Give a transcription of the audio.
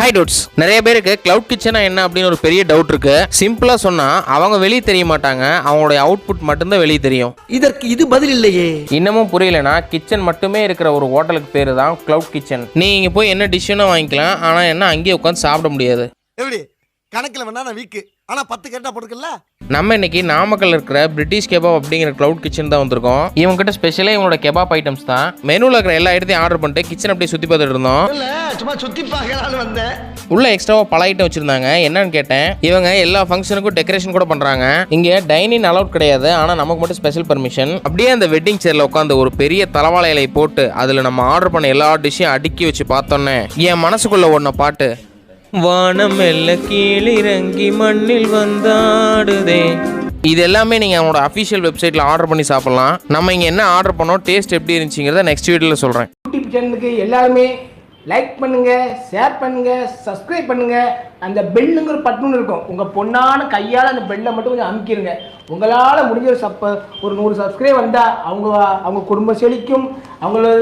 Hi dudes, நிறைய பேருக்கு cloud கிச்சனா என்ன அப்படின்னு ஒரு பெரிய டவுட் இருக்கு. சிம்பிளா சொன்னா அவங்க வெளியே தெரிய மாட்டாங்க, அவங்களுடைய அவுட்புட் மட்டும்தான் வெளியே தெரியும். இதற்கு இது பதில் இல்லையே. இன்னமும் புரியலனா கிச்சன் மட்டுமே இருக்கிற ஒரு ஹோட்டலுக்கு பேரு தான் கிளவுட் கிச்சன். நீங்க போய் என்ன டிஷ்ஷுன்னு வாங்கிக்கலாம், ஆனா என்ன அங்கேயே உட்காந்து சாப்பிட முடியாது. எப்படி கணக்கில் வேணா நான் வீக்கு, ஆனா 10 கேட்டா போட்டுக்கல. நம்ம இன்னைக்கு நாமக்கல் இருக்கிற பிரிட்டிஷ் கெபாப் அப்படிங்கிற கிளவுட் கிச்சன் தான் வந்திருக்கோம். இவங்க கிட்ட ஸ்பெஷலாக இவங்களோட கெபாப் ஐட்டம்ஸ் தான். மெனுவில் இருக்கிற எல்லா இடத்தையும் ஆர்டர் பண்ணிட்டு கிச்சன் அப்படியே சுற்றி பார்த்துட்டு இருந்தோம். சும்மா சுத்தி பார்க்கலான்னு வந்தேன். உள்ள எக்ஸ்ட்ராவா பல ஐட்டம் வச்சிருந்தாங்க. என்னன்னு கேட்டேன். இவங்க எல்லா ஃபங்க்ஷனுக்கும் டெக்கரேஷன் கூட பண்றாங்க. இங்க டைனிங் அலௌட் கிடையாது, ஆனா நமக்கு மட்டும் ஸ்பெஷல் பர்மிஷன். அப்படியே அந்த வெட்டிங் சேர்ல உட்காந்து ஒரு பெரிய தலவாழை இலை போட்டு அதுல நம்ம ஆர்டர் பண்ண எல்லா டிஷ்ஷையும் அடுக்கி வச்சு பார்த்தோன்னே என் மனசுக்குள்ள ஒன்ன பாட்டு, வானம் மெல்ல கீழிறங்கி மண்ணில் வந்தாடுதே. இது எல்லாமே நீங்கள் அவங்களோட அஃபிஷியல் வெப்சைட்டில் ஆர்டர் பண்ணி சாப்பிட்லாம். நம்ம இங்கே என்ன ஆர்டர் பண்ணோம், டேஸ்ட் எப்படி இருந்துச்சுங்கிறத நெக்ஸ்ட் வீடியோவில் சொல்கிறேன். யூடியூப் சேனலுக்கு எல்லாருமே லைக் பண்ணுங்க, ஷேர் பண்ணுங்க, சப்ஸ்கிரைப் பண்ணுங்க. அந்த பெல்லுங்கிற பட்டன் இருக்கும், உங்கள் பொண்ணான கையால் அந்த பெல்லை மட்டும் கொஞ்சம் அமுக்கிடுங்க. உங்களால் முடிஞ்ச ஒரு 100 சப்ஸ்கிரைப் வந்தால் அவங்க குடும்பம் செழிக்கும். அவங்களோட